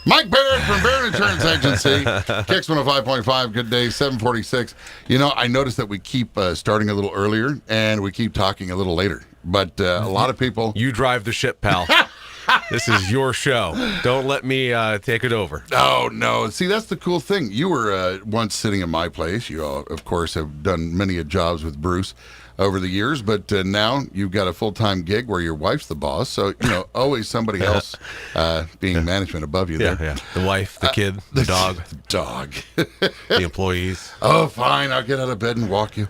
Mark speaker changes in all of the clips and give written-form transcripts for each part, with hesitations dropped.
Speaker 1: Mike Barrett from Barrett Insurance Agency. Kicks 105.5. Good day, 746. You know, I noticed that we keep starting a little earlier and we keep talking a little later. But a lot of people...
Speaker 2: You drive the ship, pal. This is your show. Don't let me take it over.
Speaker 1: Oh, no. See, that's the cool thing. You were once sitting in my place. You, all, of course, have done many jobs with Bruce over the years, but now you've got a full-time gig where your wife's the boss. So, you know, always somebody else being management above you there.
Speaker 2: Yeah. The wife, the kid, the dog.
Speaker 1: The dog.
Speaker 2: The employees.
Speaker 1: Oh, fine. I'll get out of bed and walk you.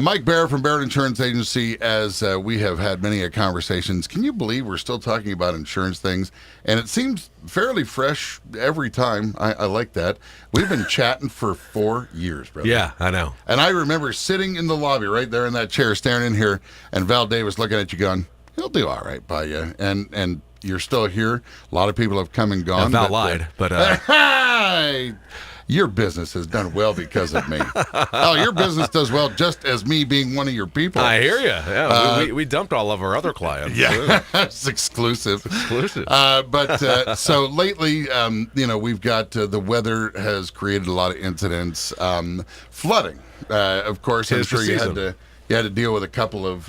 Speaker 1: Mike Barrett from Barrett Insurance Agency, as we have had many conversations. Can you believe we're still talking about insurance things? And it seems fairly fresh every time. I like that. We've been chatting for 4 years, brother.
Speaker 2: Yeah, I know.
Speaker 1: And I remember sitting in the lobby right there in that chair, staring in here, and Val Davis looking at you going, he'll do all right by you. And you're still here. A lot of people have come and gone.
Speaker 2: Val lied, but...
Speaker 1: Your business has done well because of me. Oh, your business does well just as me being one of your people.
Speaker 2: I hear you. Yeah, we dumped all of our other clients.
Speaker 1: Yeah, it's exclusive. So lately, we've got the weather has created a lot of incidents. Flooding, of course. I'm sure you had to deal with a couple of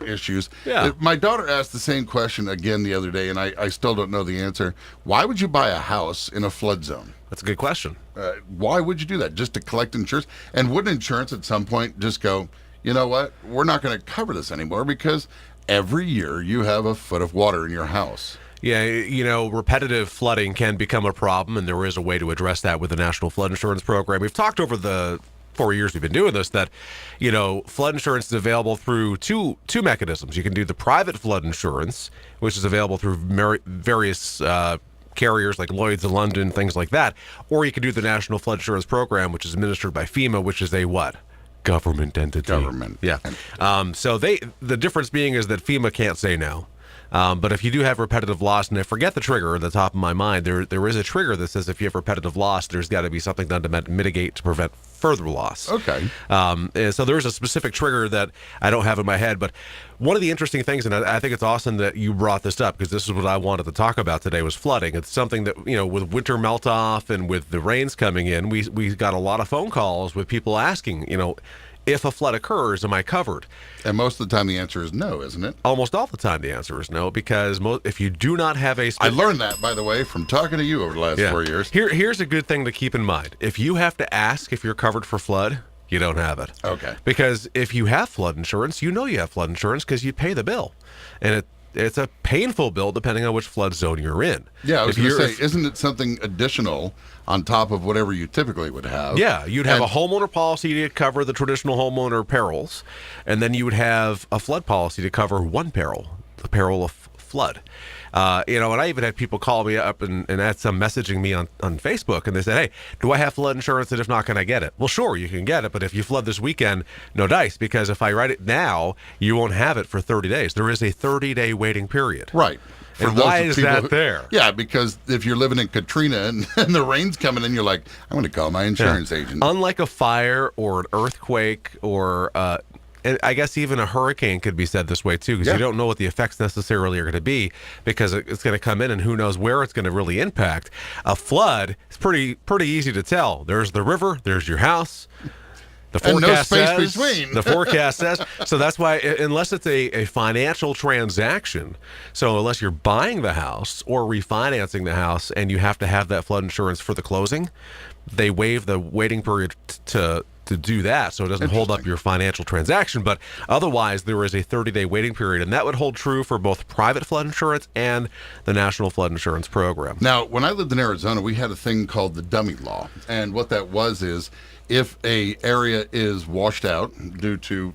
Speaker 1: issues.
Speaker 2: Yeah.
Speaker 1: My daughter asked the same question again the other day, and I still don't know the answer. Why would you buy a house in a flood zone?
Speaker 2: That's a good question.
Speaker 1: Why would you do that? Just to collect insurance? And wouldn't insurance at some point just go, you know what? We're not going to cover this anymore because every year you have a foot of water in your house.
Speaker 2: Yeah, repetitive flooding can become a problem, and there is a way to address that with the National Flood Insurance Program. We've talked over the 4 years we've been doing this that, flood insurance is available through two mechanisms. You can do the private flood insurance, which is available through various carriers like Lloyd's of London, things like that, or you can do the National Flood Insurance Program, which is administered by FEMA, which is a what? Government entity. Yeah. So the difference being is that FEMA can't say no. But if you do have repetitive loss, and I forget the trigger at the top of my mind, there is a trigger that says if you have repetitive loss, there's got to be something done to mitigate to prevent further loss.
Speaker 1: Okay.
Speaker 2: And so there's a specific trigger that I don't have in my head. But one of the interesting things, and I think it's awesome that you brought this up, because this is what I wanted to talk about today, was flooding. It's something that, with winter melt off and with the rains coming in, we got a lot of phone calls with people asking, if a flood occurs, am I covered?
Speaker 1: And most of the time the answer is no, isn't it?
Speaker 2: Almost all the time the answer is no, because if you do not have a...
Speaker 1: I learned that, by the way, from talking to you over the last 4 years.
Speaker 2: Here's a good thing to keep in mind. If you have to ask if you're covered for flood, you don't have it.
Speaker 1: Okay.
Speaker 2: Because if you have flood insurance, you know you have flood insurance because you pay the bill. And it's a painful bill depending on which flood zone you're in.
Speaker 1: Yeah, I was going to say, isn't it something additional on top of whatever you typically would have?
Speaker 2: Yeah, you'd have a homeowner policy to cover the traditional homeowner perils, and then you would have a flood policy to cover one peril, the peril of flood. And I even had people call me up and had some messaging me on Facebook, and they said, hey, do I have flood insurance, and if not, can I get it? Well, sure, you can get it, but if you flood this weekend, no dice, because if I write it now, you won't have it for 30 days. There is a 30-day waiting period.
Speaker 1: Right.
Speaker 2: And why is that there?
Speaker 1: Yeah, because if you're living in Katrina and the rain's coming in, you're like, I'm going to call my insurance agent.
Speaker 2: Unlike a fire or an earthquake or... and I guess even a hurricane could be said this way, too, because you don't know what the effects necessarily are going to be, because it's going to come in and who knows where it's going to really impact. A flood is pretty easy to tell. There's the river, there's your house. The forecast
Speaker 1: and no space between.
Speaker 2: The forecast says. So that's why, unless it's a financial transaction, so unless you're buying the house or refinancing the house and you have to have that flood insurance for the closing, they waive the waiting period to do that, so it doesn't hold up your financial transaction. But otherwise, there is a 30-day waiting period, and that would hold true for both private flood insurance and the National Flood Insurance Program.
Speaker 1: Now, when I lived in Arizona, we had a thing called the dummy law, and what that was is if a area is washed out due to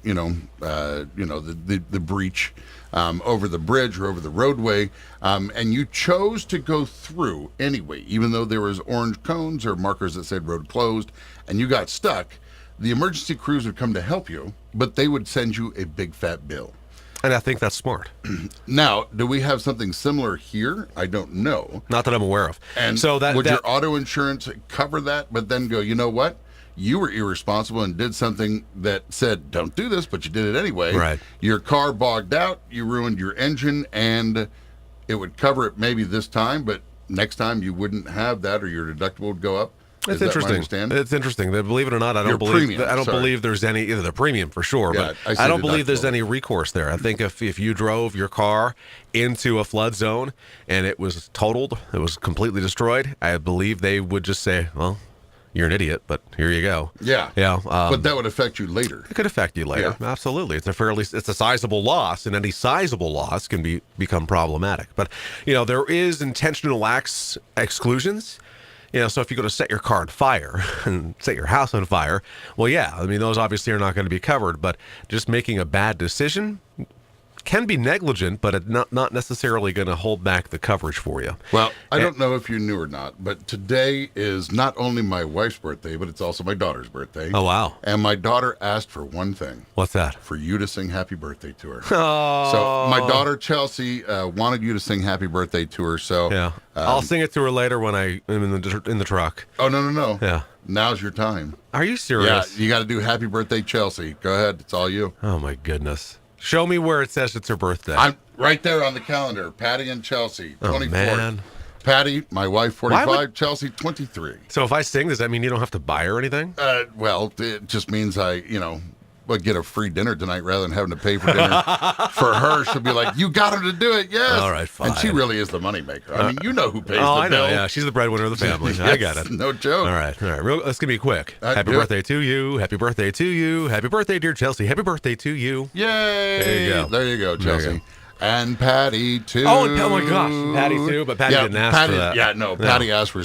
Speaker 1: the breach over the bridge or over the roadway, and you chose to go through anyway, even though there was orange cones or markers that said road closed, and you got stuck, the emergency crews would come to help you, but they would send you a big fat bill.
Speaker 2: And I think that's smart.
Speaker 1: Now, do we have something similar here? I don't know.
Speaker 2: Not that I'm aware of.
Speaker 1: And so would your auto insurance cover that, but then go, you know what? You were irresponsible and did something that said, don't do this, but you did it anyway.
Speaker 2: Right.
Speaker 1: Your car bogged out, you ruined your engine, and it would cover it maybe this time, but next time you wouldn't have that, or your deductible would go up.
Speaker 2: It's
Speaker 1: Is that my
Speaker 2: interesting.
Speaker 1: understanding?
Speaker 2: It's interesting. Believe it or not, I
Speaker 1: Your
Speaker 2: don't believe.
Speaker 1: premium,
Speaker 2: I don't
Speaker 1: sorry.
Speaker 2: believe there's any either the premium for sure,
Speaker 1: Yeah, I
Speaker 2: but
Speaker 1: say
Speaker 2: I don't believe there's
Speaker 1: deductible.
Speaker 2: any recourse there. I think if you drove your car into a flood zone and it was totaled, it was completely destroyed, I believe they would just say, "Well, you're an idiot, but here you go."
Speaker 1: Yeah.
Speaker 2: Yeah.
Speaker 1: But that would affect you later.
Speaker 2: It could affect you later.
Speaker 1: Yeah.
Speaker 2: Absolutely. It's a sizable loss, and any sizable loss can become problematic. But, there is intentional acts exclusions. So if you go to set your car on fire and set your house on fire, well, yeah, I mean, those obviously are not going to be covered, but just making a bad decision can be negligent, but it's not necessarily going to hold back the coverage for you.
Speaker 1: Well, I don't know if you knew or not, but today is not only my wife's birthday, but it's also my daughter's birthday.
Speaker 2: Oh, wow.
Speaker 1: And my daughter asked for one thing.
Speaker 2: What's that?
Speaker 1: For you to sing happy birthday to her.
Speaker 2: Oh.
Speaker 1: So my daughter, Chelsea, wanted you to sing happy birthday to her. So
Speaker 2: Yeah. I'll sing it to her later when I am in the truck.
Speaker 1: Oh, no.
Speaker 2: Yeah.
Speaker 1: Now's your time.
Speaker 2: Are you
Speaker 1: Yeah,
Speaker 2: serious?
Speaker 1: you got to do happy birthday, Chelsea. Go ahead. It's all you.
Speaker 2: Oh, my goodness. Show me where it says it's her birthday.
Speaker 1: I'm right there on the calendar. Patty and Chelsea, 24th.
Speaker 2: Oh, man.
Speaker 1: Patty, my wife,
Speaker 2: Why
Speaker 1: 45.
Speaker 2: would-
Speaker 1: Chelsea, 23.
Speaker 2: So if I sing, does that mean you don't have to buy her anything?
Speaker 1: Well, it just means I, would get a free dinner tonight rather than having to pay for dinner for her. She'll be like, "You got him to do it, yes."
Speaker 2: All right, fine.
Speaker 1: And she really is the moneymaker. I mean, you know who pays
Speaker 2: Oh,
Speaker 1: the
Speaker 2: I know.
Speaker 1: bill.
Speaker 2: Yeah, she's the breadwinner of the family. I
Speaker 1: Yes,
Speaker 2: got it.
Speaker 1: No joke.
Speaker 2: All right. Let's give me quick. Happy
Speaker 1: do it.
Speaker 2: birthday to you. Happy birthday to you. Happy birthday, dear Chelsea. Happy birthday to you.
Speaker 1: Yay!
Speaker 2: There you go.
Speaker 1: There you go,
Speaker 2: There you
Speaker 1: Chelsea.
Speaker 2: go.
Speaker 1: And Patty too.
Speaker 2: Oh my gosh, Patty too, but Patty didn't ask
Speaker 1: Patty,
Speaker 2: for that.
Speaker 1: Yeah, no, Patty asked for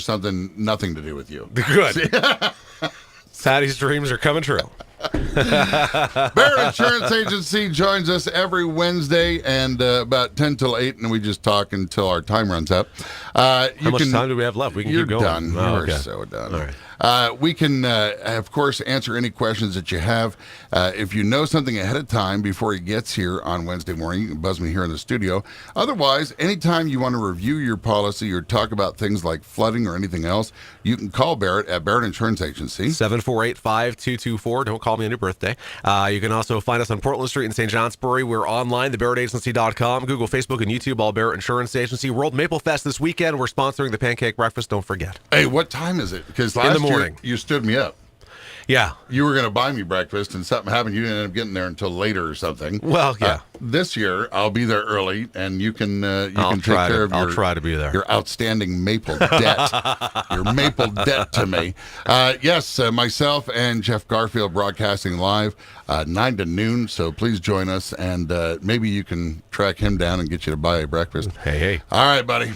Speaker 1: nothing to do with you.
Speaker 2: Good. Patty's dreams are coming true.
Speaker 1: Barrett Insurance Agency joins us every Wednesday and about 10 till 8, and we just talk until our time runs up.
Speaker 2: How much time do we have left? We can
Speaker 1: You're
Speaker 2: keep going.
Speaker 1: done.
Speaker 2: Oh,
Speaker 1: You're
Speaker 2: okay.
Speaker 1: so done.
Speaker 2: All right.
Speaker 1: We can, of course, answer any questions that you have. If you know something ahead of time before he gets here on Wednesday morning, you can buzz me here in the studio. Otherwise, anytime you want to review your policy or talk about things like flooding or anything else, you can call Barrett at Barrett Insurance Agency.
Speaker 2: 748-5224. Don't call me on your birthday. You can also find us on Portland Street in St. Johnsbury. We're online, thebarrettagency.com, Google, Facebook, and YouTube, all Barrett Insurance Agency. World Maple Fest this weekend. We're sponsoring the Pancake Breakfast. Don't forget.
Speaker 1: Hey, what time is it? Because last
Speaker 2: In the morning.
Speaker 1: year you stood me up.
Speaker 2: Yeah.
Speaker 1: You were going to buy me breakfast, and something happened. You didn't end up getting there until later or something.
Speaker 2: Well, yeah.
Speaker 1: This year, I'll be there early, and you can
Speaker 2: I'll
Speaker 1: take
Speaker 2: try
Speaker 1: care
Speaker 2: to-
Speaker 1: of your.
Speaker 2: I'll try to be there.
Speaker 1: Your outstanding maple debt, your maple debt to me. Yes, myself and Jeff Garfield broadcasting live 9 to noon. So please join us, and maybe you can track him down and get you to buy a breakfast.
Speaker 2: Hey.
Speaker 1: All right, buddy.